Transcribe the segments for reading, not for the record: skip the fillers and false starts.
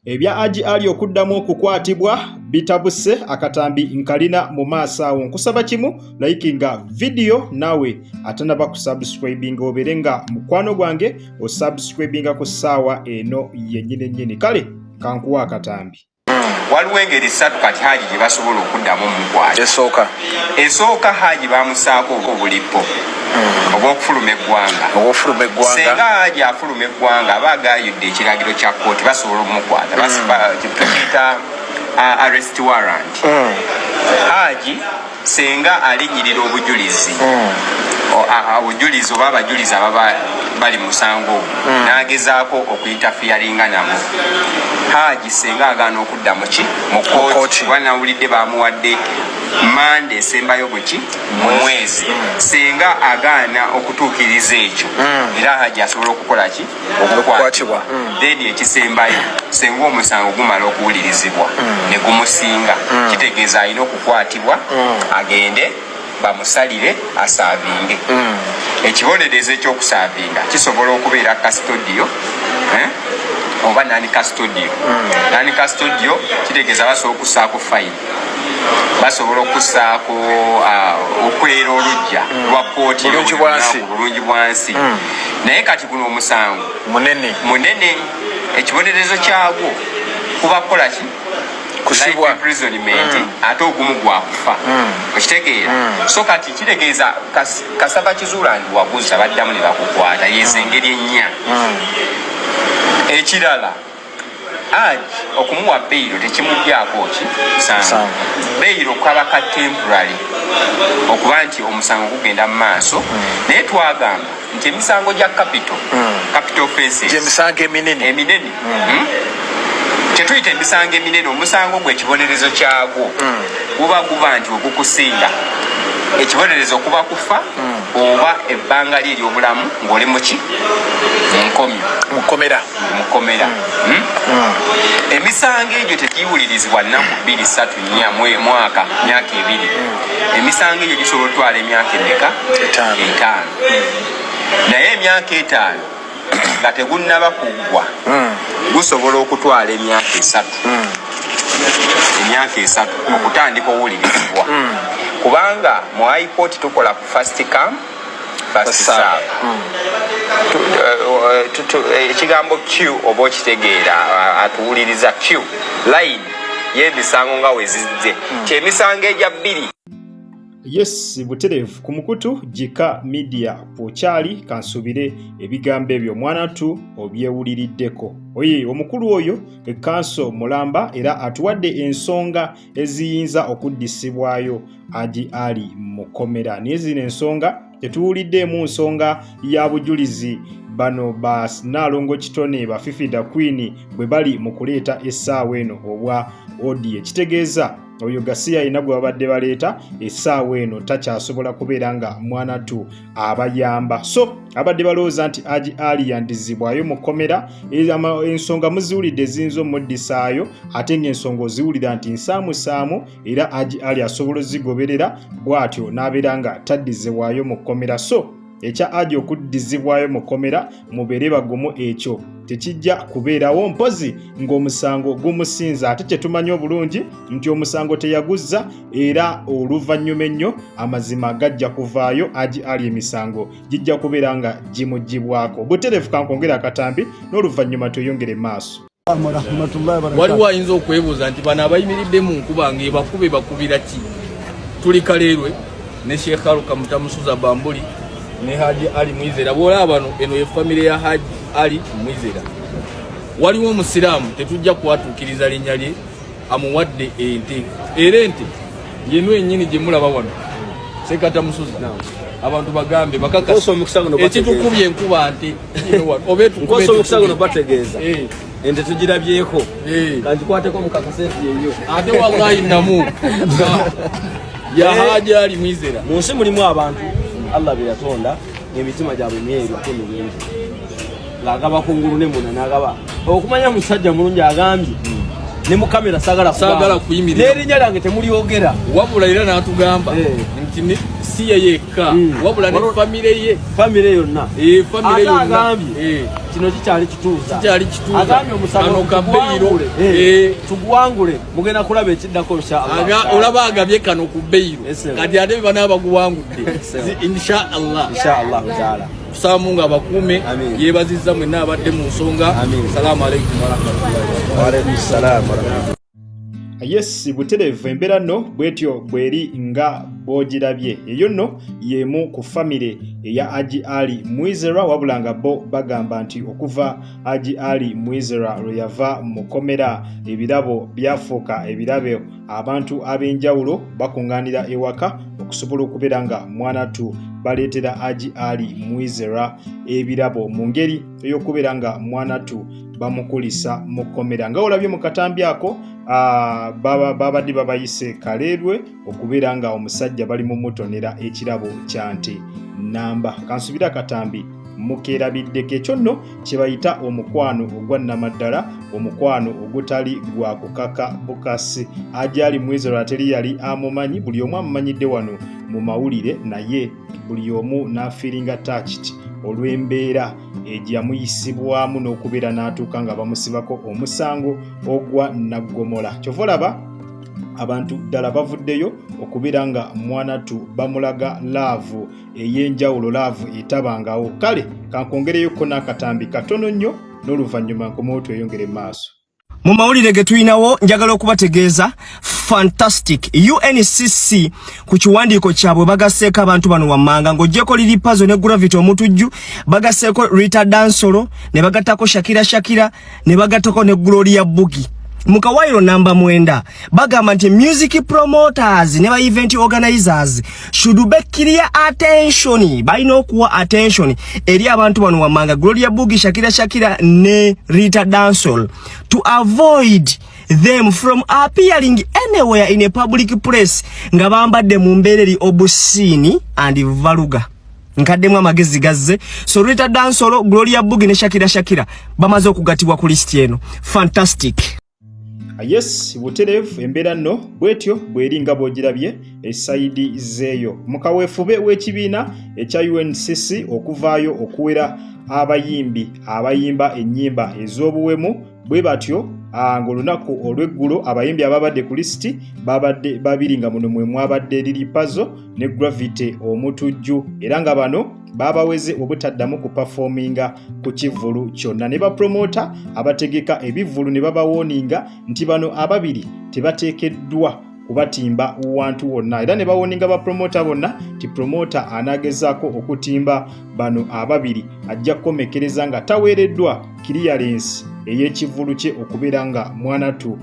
Ebya Haji Ali okuddamu okukwatibwa bitabuse akatambi nkalina mu maaso awo. Nkusaba kimu likinga video nawe atanaba kusubscribinga oberenga mukwano gwange osubscribinga ku ssaawa eno yennyini kale kankuwa akatambi. Waliwo engeri ssatu kati Haji gye basobola okuddamu omukwate. Esooka Haji bamusaako obulipo obw'okufuluma eggwanga. Senga Haji afuluma eggwanga aba agayudde ekiragiro kya kkooti basobola omukwata. Tukiyita arrest warrant. Haji senga alinyirira obujulizi. Obujulizi oba abajulizi ababa bali musango n'agezaako okuyitafiyaringa nabo. Haji senga agaana okudda mu kkooti banawulidde bamuwadde mande esembayo buki mu mwezi. Senga agaana okutuukiriza ekyo era Haji asobola okukola ki okukwatibwa. Then ekisembayo senga omusango gumala okuwulirizibwa ne gumusinga kitegeeza alina okukwatibwa agende bamusalire asaavinge. Ekibonerezo ekyokusaavinga kisobola okubeera kastudio oba nani kastudio. Nani kastudio kitegeeza basobola okussaako fayini, basobola okussaako okwera olujja lwa kkooti bulungi bwansi. Naye kati guno omusango munene. Ekibonerezo kyagwo kuba kukola ki kusibwa imprisonment ate ogumu gwa kufa. Okitegeera so kati kitegeeza kasaba kizuula ndi waguza baddamu ne bakukwata yezo engeri ennya. Ekirala Haji okumuwa beyiro tekimuggyako ki musango. Beyiro kwaba ka temporary okuba nti omusango gugenda mu maaso. Naye twagamba nti emisango gya capital offenses emisango eminene tetuyita emisango eminene. Omusango gwe ekibonerezo kyagwo guba nti ogukusinga ekibonerezo kuba kufa oba ebbanga lye ery'obulamu ng'oli muki mukomera. Emisango egyo tegiwulirizibwa nnaku 2-3 mwaka myaka 2. Emisango egyo gisobola otwala emyaka emeka 5. Naye emyaka 5 nga tegunnaba kuggwa gusobola okutwala emyaka 3 okutandika owulirizibwa. Kubanga mu high court tukola ku first come first serve. Ekigambo Q oba okitegeera atuwuliriza Q line y'emisango nga wezizze kyemisango egya 2. Yes, buterevu ku mukutu Jika Media pokyali kansubire ebigambo ebyo mwana tu obyewuliriddeko. Oye omukulu oyo ekanso mulamba era atuwadde ensonga eziyinza okuddisibwayo Haji Ali mukomera. Nezino ensonga tetuwuliddemu nsonga ya bujulizi bano ba Nalongo Kitone ba Fifida Queen bwe bali mu kuleeta essaawa eno obwa odi ekitegeeza oyo Gasiya inagwe babadde baleeta essaawa eno takyasobola kubeera nga mwana tu abayamba. So abadde balowooza nti Haji Ali yandizibwayo mukomera. Ensonga muziwulidde ziyinza omuddisaayo ate ng'ensonga oziwulira nti nsaamusaamu era Haji Ali asobola ozigoberera bw'atyo n'abeera nga taddizibwayo mukomera. So ekya Haji okuddizibwayo mukomera mubeere bagumu ekyo tekijja kubeerawo mpozi ng'omusango gumusinza. Ate kyetumanyi obulungi nti omusango teyaguzza era oluvannyuma ennyo amazima gajja kuvaayo. Haji Ali emisango gijja kubeera nga gimugibwako. Buterefu kankongera akatambi n'oluvannyuma tuyongere maaso. Waliwo ayinza okwebuuza nti bano abayimiridde mu nkuba bakubira ki? Tuli Kaleerwe ne Sheikh Aluka Mutamusuza Bambuli ne Haji Ali Mwizera. Bwolaba bano eno ye family ya Haji Ali Mwizera. Waliwo omusiraamu tetujja kwatuukiriza linnya lye amuwadde ente. Era ente yenu ennyini gye mulaba wano Sekata Musuza abantu bagambe bakakasa ekitukubye enkuba nti obe tukubye omukusago bategeeza ente tugirabyeko kanti kwateko mukakaseti yeyo ate wallahi namu ya Haji Ali Mwizera. Mu nsi mulimu abantu Allah be yatonda n'emitima gyabwe myeru ate mirungi ng'agaba kungulu ne muna n'agaba okumanya musajja mulungi agambye ne mu kamera sagala kuyimirira n'erinnya lyange temulyogera wabula era n'atugamba nti si ye yekka wabula ne famire yonna agambye kino kikyali kituuza agambye omusango tugwangule mugenda kulaba ekiddako inshallah olaba agabye kano ku Beiro kati ate bana baguwangudde inshallah taala kusaba nga bakuume yeebazizza mwenna abadde mu nsonga. Assalamu alaikum warahmatullahi wabarakatuh. Yes, buterevu embeera nno bwetyo bweri nga bogirabye. Eyo nno yemu ku famire eya Haji Ali Mwizera, wabula nga bo bagamba nti okuva Haji Ali Mwizera lwe yava mu komera ebirabo byafuuka ebirabe, abantu ab'enjawulo bakungaanira ewaka okusobola okubeera nga mwanatu baleetera Haji Ali Mwizera ebirabo mu ngeri ey'okubeera nga mwanatu bamukulisa mu komera. Nga olabye mu katambi ako babadde babayise kaleerwe okubeera nga omusajja bali mu mutonera ekirabo kya nte namba. Kansubira katambi mukeerabiddeko. Ekyo nno kye bayita omukwano ogwa nnamaddala, omukwano ogutali gwa kukaka bukasi. Haji Ali Mwizera teri yali amumanyi, buli omu amumanyidde wano mu mawulire, naye buli omu n'afiiringa touched olw'embeera egyamuyisibwamu n'okubeera n'atuuka nga bamusibako omusango ogwa naggomola. Kyova olaba abantu ddala bavuddeyo okubeera nga mwanatu bamulaga laavu ey'enjawulo, laavu etabangawo. Kale kankongereyoko n'akatambi katono nnyo, n'oluvannyuma nkomewo tweyongere mu maaso. Mu mawulire ge tulinawo njagala okubategeeza fantastic UNCC ku kiwandiiko kyabwe bagaseeko abantu bano wammanga ng'oggyeko Lily Pazo ne Gravity omutujju, bagaseeko Rita Dansolo, ne bagattako Shakira, ne bagattako ne Gloria Bugi. Mukawairo namba 9 bagamba nti music promoters ne ba event organizers should be clear attention, balina okuwa attention eri abantu bano wammanga Gloria Bugi, Shakira ne Rita Dansol to avoid them from appearing anywhere in a public place nga bambadde mu mbeereri obusini and valuga nkaddemu amagezi gazze. So Rita Dansolo, Gloria Bugi ne Shakira bamaze okugatibwa ku list eno. Fantastic. Yes, buterevu embeera nno bwetyo bweringa bwogirabye esaidi zeeyo. Mukaweefube w'ekibiina ekya UNCC okuvaayo okuwera abayimbi abayimba ennyimba ez'obuwemu bwe batyo ng'olunaku olw'eggulo abayimbi ababadde ku lisiti babadde babiri nga muno mwe mwabadde Lily Pazo ne Gravity omutujju, era nga bano babaweze obutaddamu ku performinga ku kivulu kyonna. Ne bapromota abategeka ebivulu ne babawooninga nti bano ababiri tebateekeddwa kubatimba wantu wonna, era ne bawoninga bapromota bonna ti promota anagezaako okutimba bano ababiri ajja kukomekereza nga taweereddwa clearance ey'ekivulu kye okubeera nga mwanatu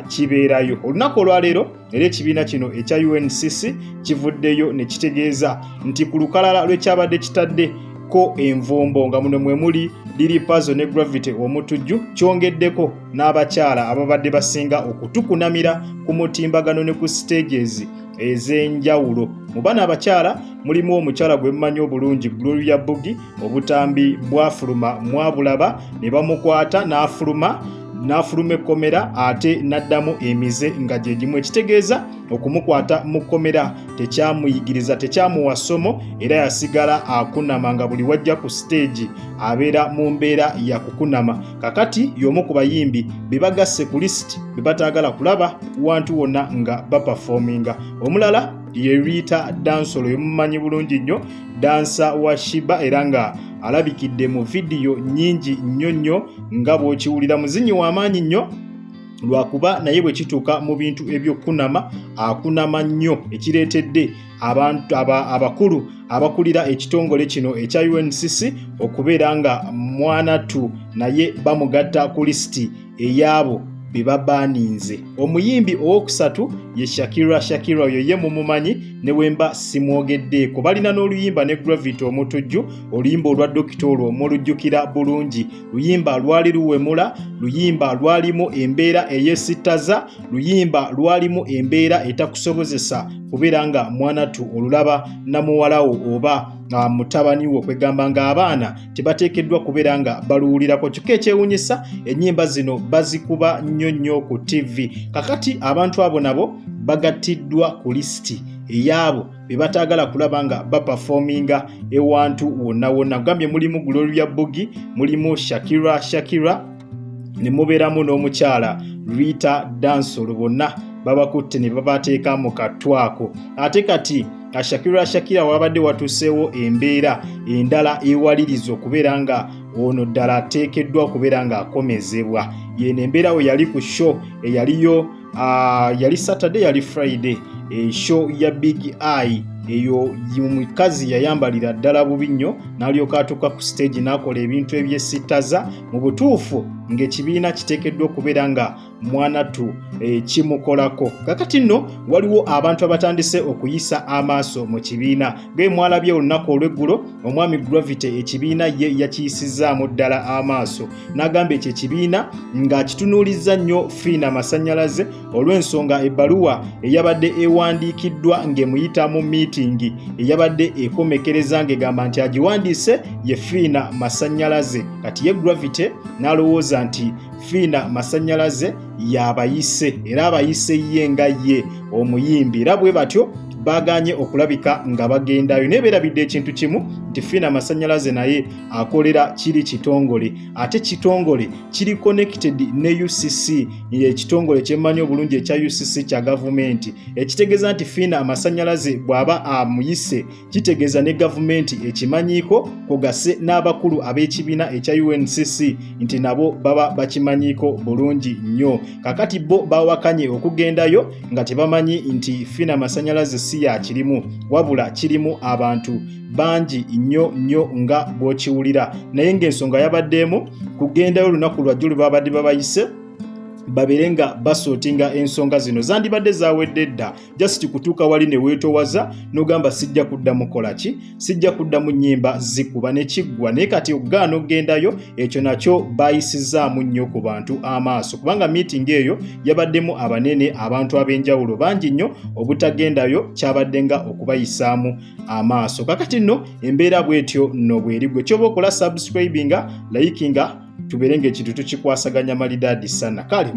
kibeerayo. Olunaku olwaleero era ekibiina kino ekya UNCC kivuddeyo ne kitegeeza nti ku lukalala lwekyabadde kitadde ko envombo nga muno mwe muli Lily Pazo ne Gravity omutujju, kyongeddeko n'abakyala ababadde basinga okutukunamira ku mutimbagano ne ku stages ez'enjawulo. Mu bana abakyala mulimu omukyala gwe mumanyi obulungi Gloria Bugi, obutambi bwafuluma mwabulaba ne bamukwata n'afuluma ekkomera ate n'addamu emize nga gye gimu, ekitegeeza okumukwata mu kkomera tekyamuyigiriza, tekyamuwa ssomo, era yasigala akunama nga buli wajja ku stage abeera mu mbeera ya kukunama. Kakati y'omu ku bayimbi be bagasse ku list be bataagala kulaba wantu wonna nga baperforminga. Omulala ye Rita Dansolo, yomumanyi bulungi nnyo, dansa wa Shiba, era nga alabikidde mu vidiyo nnyingi nnyo nga bw'okiwulira, muzinyi w'amaanyi nnyo lwakuba naye bwe kituuka mu bintu eby'okunama akunama nnyo, ekireetedde abantu abakulu abakulira ekitongole kino ekya UNCC okubeera nga mwanatu naye bamugatta ku lisiti ey'abo be babaninze. Omuyimbi owokusatu ye Shakira, oyo ye mumumanyi ne wemba simwogeddeeko. Balina n'oluyimba ne Gravity omutujju, oluyimba olwa Dokita olwo mulujjukira bulungi, luyimba lwali luwemula, luyimba lwalimu embeera eyesittaza, luyimba lwalimu embeera etakusobozesa kubeera nga mwanatu olulaba namuwalawo oba mutabani wo kwegamba nga abaana tebateekeddwa kubeera nga baluwulirako. Kyokka ekyewuunyisa ennyimba zino bazikuba nnyo ku TV. Kakati abantu abo nabo bagattiddwa ku lisiti eyabo be bataagala kulaba nga baperforminga ewantu wonna. Gambye mulimu Gloria Bugi, mulimu Shakira ne mubeeramu n'omukyala Rita Dansolo, bonna babakutte ne babateeka mu katwako. Ate kati Shakira wabadde watuuseewo embeera endala ewaliriza okubeera nga ono ddala ateekeddwa okubeera nga akomezebwa. Yeno embeera we yali ku show eyaliyo yali Saturday yali Friday, show ya Big Eye eyo mukazi yayambalira ddala bubi nnyo n'alyoka atuuka ku stage n'akola ebintu ebyesitaza. Mu butuufu ng'ekibiina kiteekeddwa okubeera nga mwanatu kimukolako. Kakati nno waliwo abantu abatandise okuyisa amaaso mu kibiina. Mwalabye olunaku olw'eggulo omwami Gravity ekibiina ye yakiyisizaamu ddala amaaso, n'agamba ekyo ekibiina ng'akitunuulizza nnyo Fiina Masannyalaze olw'ensonga ebbaluwa eyabadde ewandiikiddwa ng'emuyitamu miitingi eyabadde ekomekereza ng'egamba nti agiwandiise ye Fiina Masannyalaze. Kati ye Gravity n'alowooza nti Fiina Masannyalaze yabayise era abayise ye nga ye omuyimbi, era bwe batyo baganye okulabika nga bagendayo. Naye beerabidde ekintu kimu nti Fiina Masannyalaze naye akolera kiri kitongole, ate kitongole kiri connected ne UCC, ekitongole kyemmanyi obulungi ekya UCC kya gavumenti. Ekitegeeza nti Fiina Masannyalaze bw'aba amuyise kitegeeza ne gavumenti ekimanyiiko, kugase n'abakulu ab'ekibiina ekya UNCC nti nabo baba bakimanyiiko bulungi nnyo. Kakati bo bawakanye okugendayo nga tebamanyi nti Fiina Masannyalaze si yakirimu, wabula kirimu abantu bangi nnyo nga bw'okiwulira. Naye ng'ensonga yabaddeemu kugendayo olunaku lwajjo lwe babadde babayise babeere nga basootinga ensonga zino. Zandibadde zawedde dda, just kutuuka wali ne weetowaza n'ogamba sijja kuddamu kola ki, sijja kuddamu nnyimba zikuba ne kiggwa. Naye kati okugaana okgendayo, ekyo nakyo bayisizaamu nnyo ku bantu amaaso, kubanga meeting eyo yabaddemu abanene, abantu ab'enjawulo bangi nnyo. Obutagendayo kyabadde nga okubayisaamu amaaso. Kakati nno embeera bw'etyo nno bw'eri. Gwe ky'oba okola subscribinga, likinga, tubeere ng'ekintu tukikwasaganya malidaadi sana. Kale